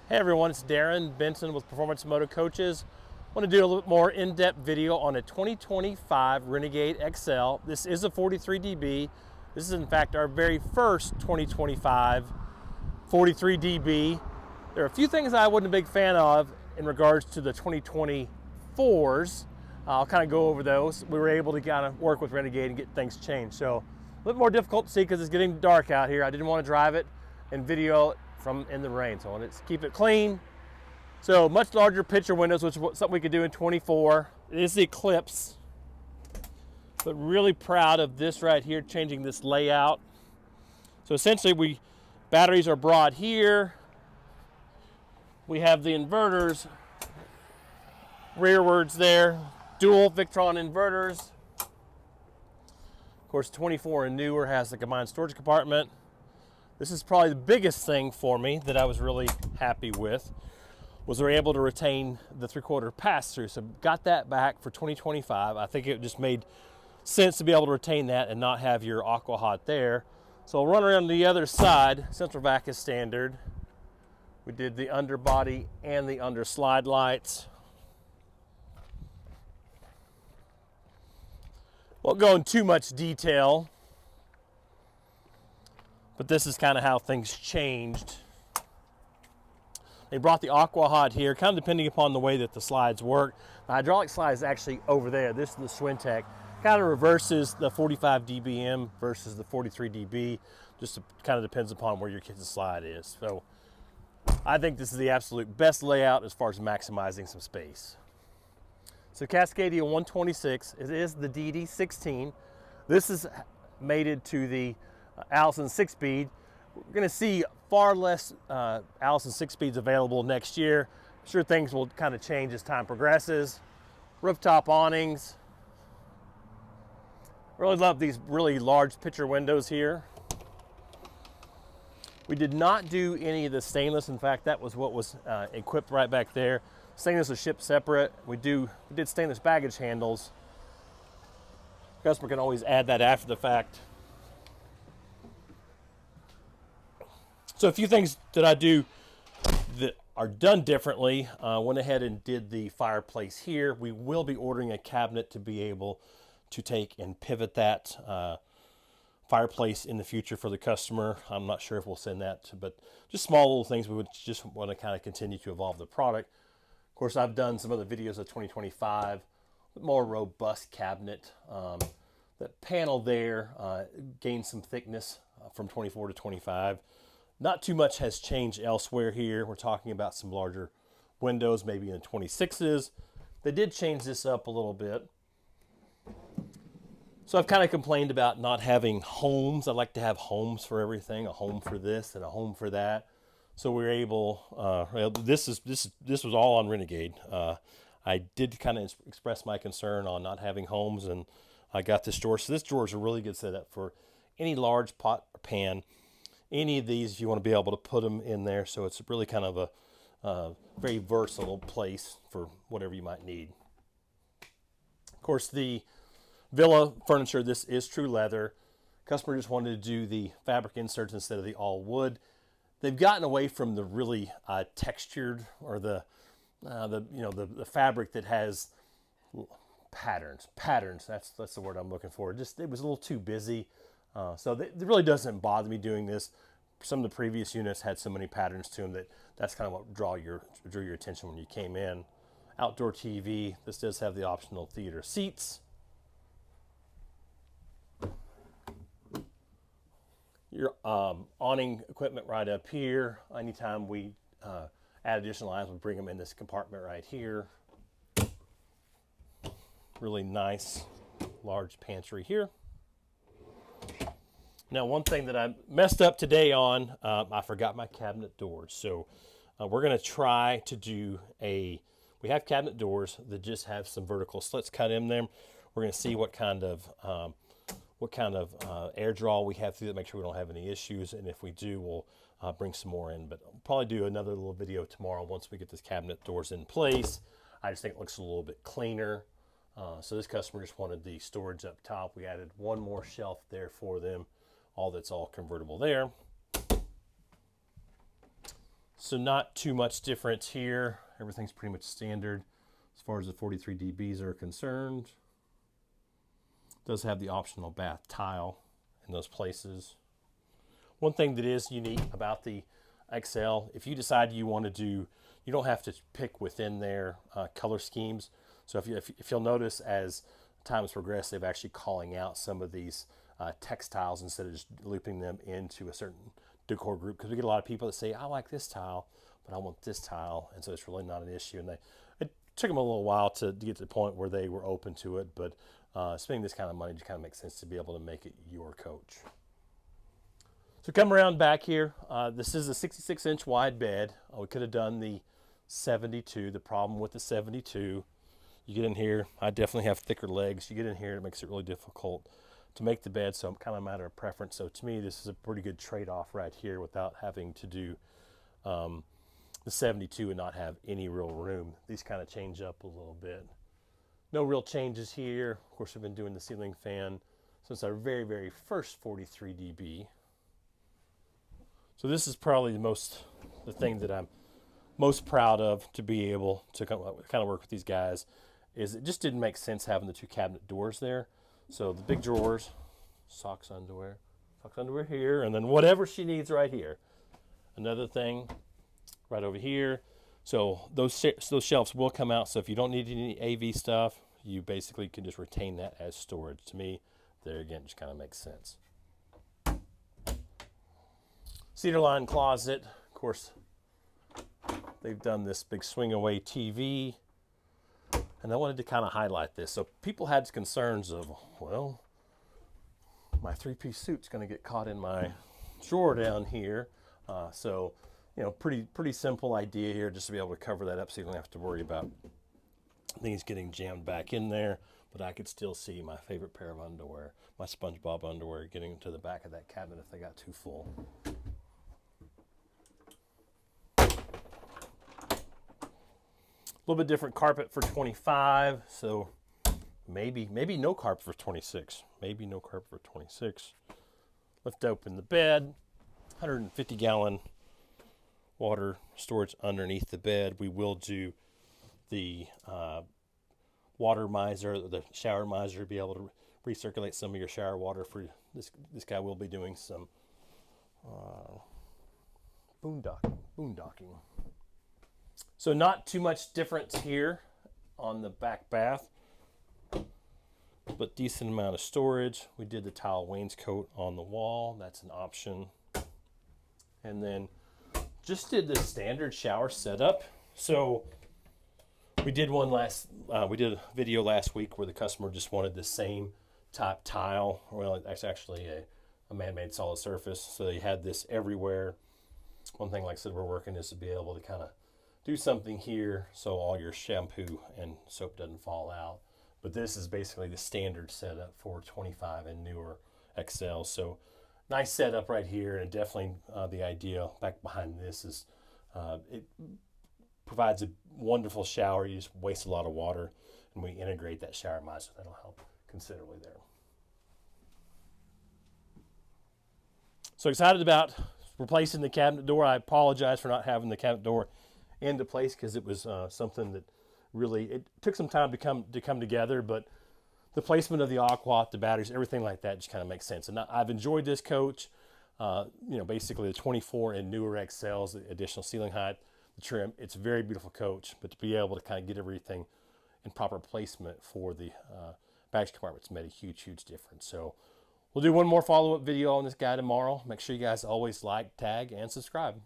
Hey everyone, it's Darren Benson with Performance Motorcoaches. I want to do a little bit more in-depth video on a 2025 Renegade XL. This is a 43 dB. This is in fact our very first 2025 43 dB. There are a few things I wasn't a big fan of in regards to the 2024s. I'll kind of go over those. We were able to kind of work with Renegade and get things changed. So a little more difficult to see because it's getting dark out here. I didn't want to drive it and video it from in the rain, so I wanted to keep it clean. So much larger picture windows, which is something we could do in 24. It is the Eclipse, but really proud of this right here, changing this layout. So essentially batteries are brought here. We have the inverters rearwards there, dual Victron inverters. Of course, 24 and newer has the combined storage compartment. This is probably the biggest thing for me that I was really happy with, was they're able to retain the 3/4 pass-through. So got that back for 2025. I think it just made sense to be able to retain that and not have your aqua hot there. So I'll run around the other side. Central vac is standard. We did the underbody and the under slide lights. Won't go in too much detail, but this is kind of how things changed. They brought the aqua hot here, kind of depending upon the way that the slides work. The hydraulic slide is actually over there. This is the Swintech. Kind of reverses the 45 dBm versus the 43 dB. Just kind of depends upon where your kid's slide is. So I think this is the absolute best layout as far as maximizing some space. So Cascadia 126, it is the DD16. This is mated to the Allison 6-speed. We're going to see far less Allison 6-speeds available next year. I'm sure things will kind of change as time progresses. Rooftop awnings. Really love these really large picture windows here. We did not do any of the stainless. In fact, that was what was equipped right back there. Stainless was shipped separate. We did stainless baggage handles. Customer can always add that after the fact. So a few things that I do that are done differently. Went ahead and did the fireplace here. We will be ordering a cabinet to be able to take and pivot that fireplace in the future for the customer. I'm not sure if we'll send that, but just small little things. We would just want to kind of continue to evolve the product. Of course, I've done some other videos of 2025, more robust cabinet. That panel there gained some thickness from 24 to 25. Not too much has changed elsewhere here. We're talking about some larger windows, maybe in the 26s. They did change this up a little bit. So I've kind of complained about not having homes. I like to have homes for everything, a home for this and a home for that. So we were able, this was all on Renegade. I did kind of express my concern on not having homes, and I got this drawer. So this drawer is a really good setup for any large pot or pan. Any of these, you want to be able to put them in there. So it's really kind of a very versatile place for whatever you might need. Of course, the Villa furniture, this is true leather. Customer just wanted to do the fabric inserts instead of the all wood. They've gotten away from the really textured, or the fabric that has patterns. That's the word I'm looking for. It was a little too busy. So it really doesn't bother me doing this. Some of the previous units had so many patterns to them that's kind of what drew your attention when you came in. Outdoor TV. This does have the optional theater seats. Your awning equipment right up here. Anytime we add additional items, we bring them in this compartment right here. Really nice large pantry here. Now, one thing that I messed up today on, I forgot my cabinet doors. So we're going to try to do we have cabinet doors that just have some vertical slits cut in them. We're going to see what kind of air draw we have through that, make sure we don't have any issues. And if we do, we'll bring some more in. But I'll probably do another little video tomorrow once we get this cabinet doors in place. I just think it looks a little bit cleaner. So this customer just wanted the storage up top. We added one more shelf there for them. That's all convertible there. So not too much difference here. Everything's pretty much standard as far as the 43 dBs are concerned. It does have the optional bath tile in those places. One thing that is unique about the XL, if you decide you want to do, you don't have to pick within their color schemes. So if you'll notice, as times progress, they've actually calling out some of these textiles instead of just looping them into a certain decor group, because we get a lot of people that say, I like this tile, but I want this tile, and so it's really not an issue. And it took them a little while to get to the point where they were open to it, but spending this kind of money just kind of makes sense to be able to make it your coach. So come around back here. This is a 66-inch wide bed. We could have done the 72. The problem with the 72, you get in here, I definitely have thicker legs. You get in here, it makes it really difficult to make the bed, so it's kind of a matter of preference. So to me, this is a pretty good trade-off right here without having to do the 72 and not have any real room. These kind of change up a little bit. No real changes here. Of course, we've been doing the ceiling fan since our very, very first 43 dB. So this is probably the thing that I'm most proud of, to be able to kind of work with these guys, is it just didn't make sense having the two cabinet doors there. So the big drawers, socks, underwear here, and then whatever she needs right here. Another thing right over here. So those shelves will come out. So if you don't need any AV stuff, you basically can just retain that as storage. To me, there again, just kind of makes sense. Cedar line closet. Of course, they've done this big swing away TV. And I wanted to kind of highlight this. So people had concerns of, well, my three-piece suit's going to get caught in my drawer down here. So, you know, pretty simple idea here, just to be able to cover that up so you don't have to worry about things getting jammed back in there. But I could still see my favorite pair of underwear, my SpongeBob underwear, getting into the back of that cabinet if they got too full. A little bit different carpet for 25, so maybe no carpet for 26. Maybe no carpet for 26. Lift open the bed, 150-gallon water storage underneath the bed. We will do the water miser, the shower miser, to be able to recirculate some of your shower water. For this guy will be doing some boondocking. So not too much difference here on the back bath, but decent amount of storage. We did the tile wainscot on the wall. That's an option. And then just did the standard shower setup. So we did we did a video last week where the customer just wanted the same type tile. Well, it's actually a man-made solid surface. So they had this everywhere. One thing, like I said, we're working is to be able to kind of do something here so all your shampoo and soap doesn't fall out. But this is basically the standard setup for 25 and newer XL. So nice setup right here, and definitely the idea back behind this is it provides a wonderful shower. You just waste a lot of water, and we integrate that shower miser. That'll help considerably there. So excited about replacing the cabinet door. I apologize for not having the cabinet door into place, because it was something that really, it took some time to come together, but the placement of the aqua, the batteries, everything like that just kind of makes sense. And I've enjoyed this coach. You know, basically the 24 and newer XLs, the additional ceiling height, the trim. It's a very beautiful coach, but to be able to kind of get everything in proper placement for the baggage compartments made a huge difference. So we'll do one more follow-up video on this guy tomorrow. Make sure you guys always like, tag, and subscribe.